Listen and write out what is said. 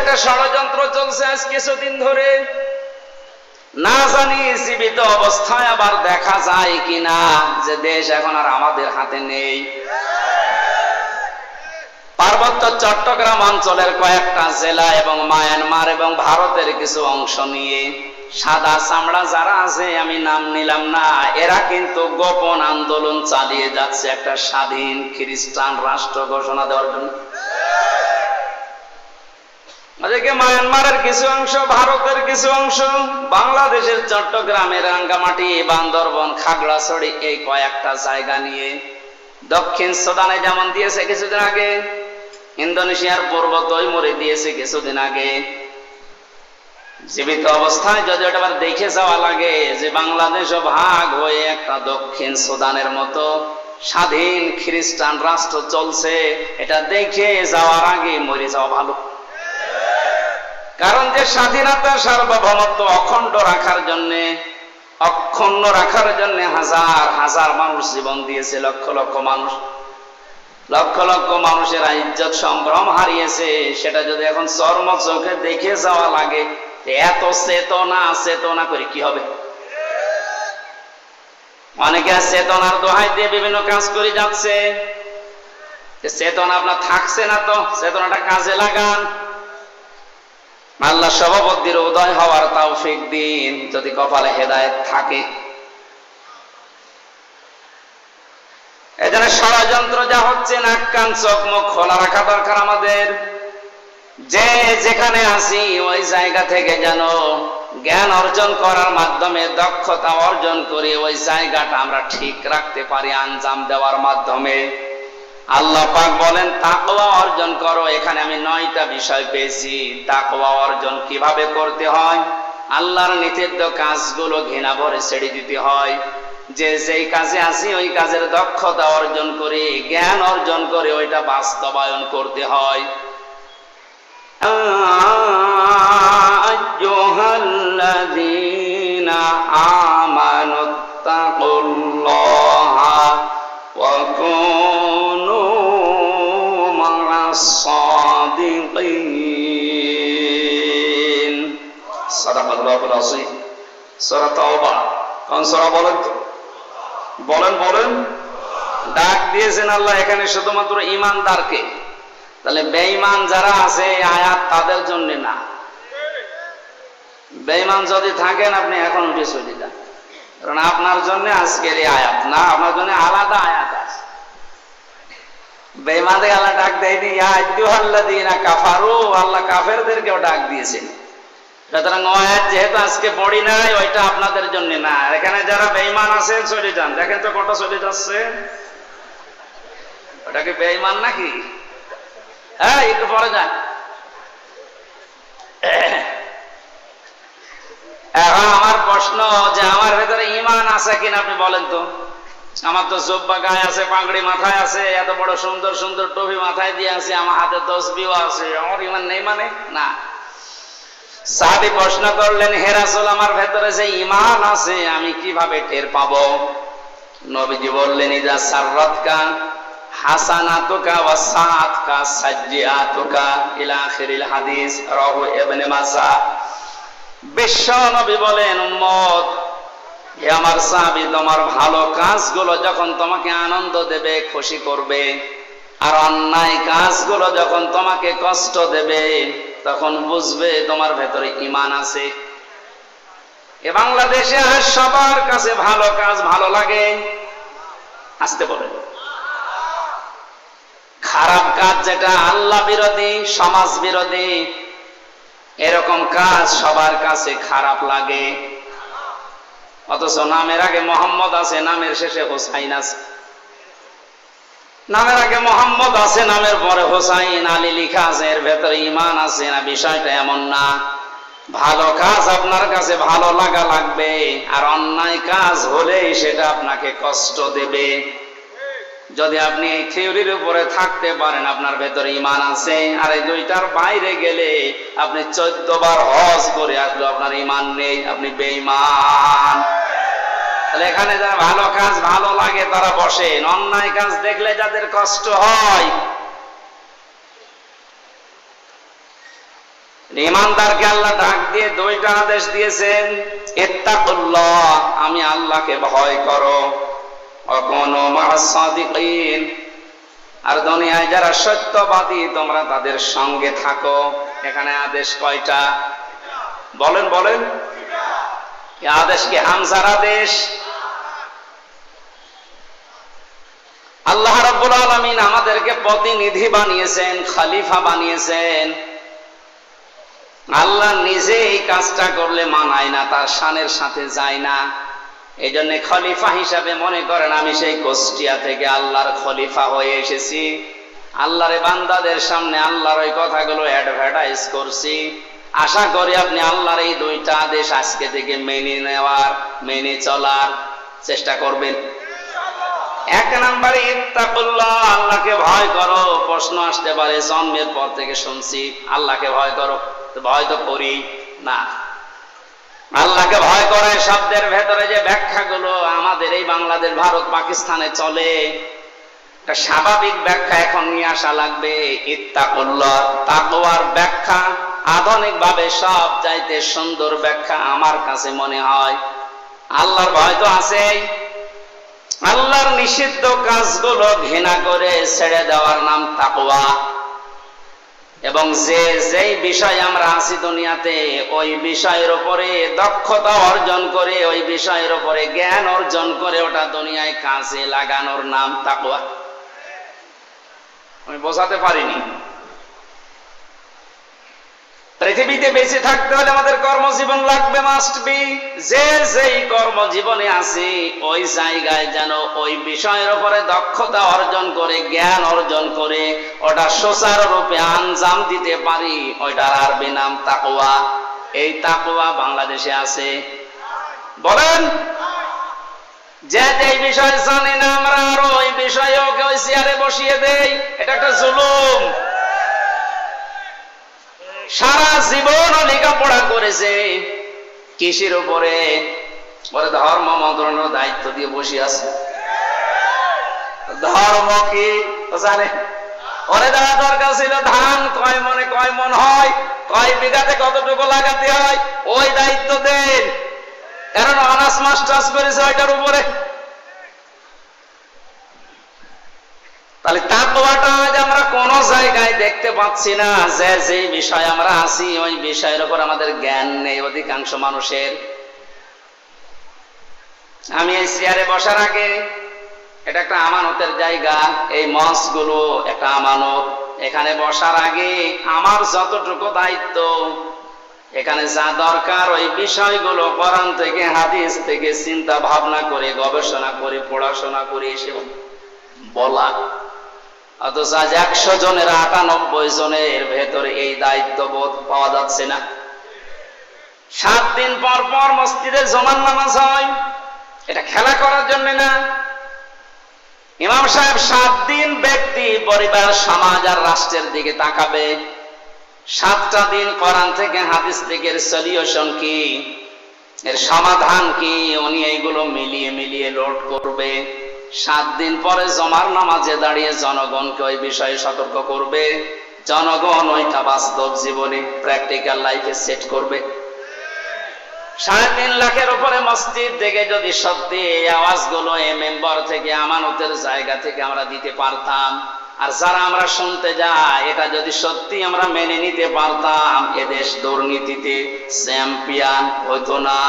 একটা ষড়যন্ত্র চলছে আজ কিছুদিন ধরে, না জানি জীবিত অবস্থায় আবার দেখা যায় কিনা যে দেশ এখন আর আমাদের হাতে নেই। পার্বত্য চট্টগ্রাম অঞ্চলের কয়েকটা জেলা এবং মায়ানমার এবং ভারতের কিছু অংশ নিয়ে সাদা চামড়া যারা আছে, আমি নাম নিলাম না, এরা কিন্তু গোপন আন্দোলন চালিয়ে যাচ্ছে একটা স্বাধীন খ্রিস্টান রাষ্ট্র ঘোষণা দেওয়ার জন্য। ওদিকে মায়ানমারের কিছু অংশ, ভারতের কিছু অংশ, বাংলাদেশের চট্টগ্রামের রাঙ্গামাটি, বান্দরবন, খাগড়াছড়ি, এই কয়েকটা জায়গা নিয়ে, দক্ষিণ সুদানে যেমন দিয়েছে কিছুদিন আগে, ইন্দোনেশিয়ার পূর্ব তৈমুরে দিয়েছে কিছুদিন আগে। জীবিত অবস্থায় যদি ওটা আবার দেখে যাওয়া লাগে যে বাংলাদেশও ভাগ হয়ে একটা দক্ষিণ সুদানের মতো স্বাধীন খ্রিস্টান রাষ্ট্র চলছে, এটা দেখে যাওয়ার আগে মরে যাওয়া ভালো। কারণ যে স্বাধীনতা, সার্বভৌমত্ব অখণ্ড রাখার জন্য, অক্ষুণ্ণ রাখার জন্য হাজার হাজার মানুষ জীবন দিয়েছে, লক্ষ লক্ষ মানুষ, লক্ষ লক্ষ মানুষেরা ইজ্জত সম্ভ্রম হারিয়েছে, সেটা যদি এখন চর্ম চোখে দেখে যাওয়া লাগে, এত চেতনা করে কি হবে? অনেকে চেতনার দোহাই দিয়ে বিভিন্ন কাজ করে যাচ্ছে। চেতনা আপনার থাকছে না, তো চেতনাটা কাজে লাগান। আল্লাহ সভাপতির উদয় হওয়ার তৌফিক দিন, যদি কপালে হেদায়েত থাকে। এজন্য ষড়যন্ত্র যা হচ্ছে, নাক কান চোখ মুখ খোলা রাখা দরকার আমাদের। যে যেখানে আসি ওই জায়গা থেকে যেন জ্ঞান অর্জন করার মাধ্যমে, দক্ষতা অর্জন করে ওই জায়গাটা আমরা ঠিক রাখতে পারি আঞ্জাম দেওয়ার মাধ্যমে। আল্লাহ পাক বলেন তাকওয়া অর্জন করো। এখানে আমি 9টা বিষয় পেয়েছি। তাকওয়া অর্জন কিভাবে করতে হয়? আল্লাহর নিষিদ্ধ কাজগুলো ঘৃণা ভরে ছেড়ে দিতে হয়। যে যেই কাজে আসি ওই কাজের দক্ষতা অর্জন করে, জ্ঞান অর্জন করে ওইটা বাস্তবায়ন করতে হয়। আইয়ুহাল্লাযীনা আমানুত্তাকুল্লাহা ওয়া কুনু মা'আস সাদিকিন। সাদাকাল্লাহুল আযীম। সূরা তাওবা। কোন সূরা বলেন তো? বলেন। ডাক দিয়েছেন আল্লাহ এখানে শুধুমাত্র ঈমানদারকে। তাহলে বেঈমান যারা আছে আয়াত তাদের জন্য না। বেঈমান যদি থাকেন আপনি এখন উঠে চলে যান, কারণ আপনার জন্য আজকের এই আয়াত না, আপনার জন্য আলাদা আয়াত আছে। বেঈমানদের আল্লাহ ডাক দেয়নি ইয়া আইয়ুহাল্লাযীনা কাফারু, আল্লাহ কাফেরদেরকেও ডাক দিয়েছেন। সুতরাং আয়াত যেহেতু আজকে পড়ি নাই, ওইটা আপনাদের জন্য না। এখানে যারা বেঈমান আছেন চলে যান। দেখেন তো কত চলে যাচ্ছে, ওটা কি বেঈমান নাকি? হ্যাঁ, একটু পরে যান। এখন আমার প্রশ্ন যে আমার ভেতরে ঈমান আছে কিনা আপনি বলেন তো। আমার তো জুব্বা গায়ে আছে, পাগড়ি মাথায় আছে, এত বড় সুন্দর সুন্দর টুপি মাথায় দিয়ে আছে, আমার হাতে তসবিহ আছে, আমার ঈমান নেই মানে না। সাহাবী প্রশ্ন করলেন, হে রাসূল আমার ভেতরে যে ঈমান আছে আমি কিভাবে টের পাবো? নবীজি বললেন, ইযা সাররাতকা হাসানাতুকা ওয়া সাআতকা সাজ্জিআতুকা ইলা আখিরিল হাদিস, রাহু ইবনে মাজাহ। বিশ্ব নবী বলেন, উম্মত হে আমার সাহাবী, তোমার ভালো কাজগুলো যখন তোমাকে আনন্দ দেবে, খুশি করবে, আর অন্যায় কাজগুলো যখন তোমাকে কষ্ট দেবে, তখন বুঝবে তোমার ভেতরে ঈমান আছে। এ বাংলাদেশে আজ সবার কাছে ভালো কাজ ভালো লাগে, আসতে বলে। খারাপ কাজ যেটা আল্লাহ বিরোধী, সমাজ বিরোধী, এরকম কাজ সবার কাছে খারাপ লাগে। অথচ নামের আগে মোহাম্মদ আছে, নামের শেষে হোসাইন আছে। নামের আগে মোহাম্মদ আছে, নামের পরে হোসাইন আলী লিখা আছে, এর ভেতরে ঈমান আছে না? বিষয়টা এমন না। ভালো কাজ আপনার কাছে ভালো লাগা লাগবে, আর অন্যায় কাজ হলেই সেটা আপনাকে কষ্ট দেবে। যদি আপনি এই থিওরির উপরে থাকতে পারেন আপনার ভেতরে ঈমান আছে, আর এই দুইটার বাইরে গেলে আপনি 14 বার হজ করে আসলে আপনার ঈমান নেই, আপনি বেঈমান। তাহলে এখানে যারা ভালো কাজ ভালো লাগে তারা বসেন, অন্যায় কাজ দেখলে যাদের কষ্ট হয় ঈমানদারকে আল্লাহ ডাক দিয়ে দুইটা আদেশ দিয়েছেন, ইত্তাকুল্লাহ, আমি আল্লাহকে ভয় করো, ওয়া কুনু মা'আস সাদিকিন, আর দুনিয়ায় যারা সত্যবাদী তোমরা তাদের সঙ্গে থাকো। এখানে আদেশ কয়টা বলেন বলেন? এই আদেশ কি হামজার আদেশ? আল্লাহ রাব্বুল আলামিন আমাদেরকে প্রতিনিধি বানিয়েছেন, খলিফা বানিয়েছেন। আল্লাহ নিজে এই কাজটা করলে মানায় না, তার শানের সাথে যায় না। এই জন্য খলিফা হিসাবে মনে করেন আমি সেই কুষ্টিয়া থেকে আল্লাহর খলিফা হয়ে এসেছি, আল্লাহর বান্দাদের সামনে আল্লাহর ওই কথাগুলো অ্যাডভার্টাইজ করছি। আশা করি আপনি আল্লাহর এই দুইটা আদেশ আজকে থেকে মেনে নেওয়ার, মেনে চলার চেষ্টা করবেন। এক নম্বরে ইত্তাকুল্লাহ, আল্লাহকে ভয় করো। প্রশ্ন আসতে পারে, জন্মের পর থেকে শুনছি আল্লাহকে ভয় করো, ভয় তো করি না। আল্লাহকে ভয় করে শব্দের ভেতরে যে ব্যাখ্যাগুলো আমাদের এই বাংলাদেশ, ভারত, পাকিস্তানে চলে, একটা স্বাভাবিক ব্যাখ্যা এখন নিয়ে আসা লাগবে। ইত্তাকুল্লাহ, তাকওয়ার ব্যাখ্যা আধুনিক ভাবে সব চাইতে সুন্দর ব্যাখ্যা আমার কাছে মনে হয়। আল্লাহর ভয় তো আছেই, আল্লাহর নিষিদ্ধ কাজগুলো ঘৃণা করে ছেড়ে দেওয়ার নাম তাকওয়া। এবং যেই বিষয় আমরা আছি দুনিয়াতে, ওই বিষয়ের উপরে দক্ষতা অর্জন করে, ওই বিষয়ের উপরে জ্ঞান অর্জন করে ওটা দুনিয়ায় কাজে লাগানোর নাম তাকওয়া। আমি বোঝাতে পারিনি। পৃথিবীতে বেঁচে থাকতে হলে আমাদের কর্মজীবন লাগবে, মাস্ট বি। যেই কর্মজীবনে আছি ওই জায়গায় যেন ওই বিষয়ের উপরে দক্ষতা অর্জন করে, জ্ঞান অর্জন করে ওটা সুচারুরূপে আঞ্জাম দিতে পারি, ওইটার আরবি নাম তাকওয়া। এই তাকওয়া বাংলাদেশে আছে? বলেন। যে বিষয় জানি না আমরা, আর ওই বিষয়ে ওকে ওই চেয়ারে বসিয়ে দেই, এটা একটা জুলুম। সারা জীবন লেখাপড়া করেছে কৃষির উপরে, ওরে ধর্ম মন্ত্রণালয়ের দায়িত্ব দিয়ে বসে আছে। ধর্ম কি জানে? ওরে দেওয়া দরকার ছিল ধান কয় মনে কয় মন হয়, কয় বিঘাতে কতটুকু লাগাতে হয়, ওই দায়িত্ব দেন। কারণ অনার্স মাস্টার্স করেছে ওইটার উপরে। তাহলে তাকওয়াটা আজ আমরা কোন জায়গায় দেখতে পাচ্ছি না। যে বিষয় আমরা আছি ওই বিষয়ের উপর আমাদের জ্ঞান নেই অধিকাংশ মানুষের। আমি এই চেয়ারে বসার আগে, এটা একটা আমানতের জায়গা, এই মঞ্চগুলো একটা আমানত। এখানে বসার আগে আমার যতটুকু দায়িত্ব, এখানে যা দরকার ওই বিষয়গুলো কোরআন থেকে, হাদিস থেকে চিন্তা ভাবনা করে, গবেষণা করে, পড়াশোনা করে এসে বলা। অথচ আজ 100 জনের 98 জনের ভেতরে এই দায়িত্ববোধ পাওয়া যাচ্ছে না। 7 দিন পর পর মসজিদে জুমার নামাজ হয়, এটা খেলা করার জন্য না। ইমাম সাহেব 7 দিন ব্যক্তি, পরিবার, সমাজ আর রাষ্ট্রের দিকে তাকাবে। 7টা দিন কোরআন থেকে, হাদিস থেকে সলিউশন কি, এর সমাধান কি, উনি এইগুলো মিলিয়ে মিলিয়ে লোড করবে। 7 দিন পরে জমার নামাজে দাঁড়িয়ে জনগণকে ওই বিষয়ে সতর্ক করবে। জনগণ ওইটা বাস্তব জীবনে, প্র্যাকটিক্যাল লাইফে সেট করবে। 3.5 লাখের উপরে মসজিদ থেকে যদি সত্যি এই আওয়াজগুলো এই মেম্বার থেকে, আমানতের জায়গা থেকে আমরা দিতে পারতাম, আর যারা আমরা শুনতে যাই এটা যদি সত্যি আমরা মেনে নিতে পারতাম, এদেশ দুর্নীতিতে চ্যাম্পিয়ন হতো না।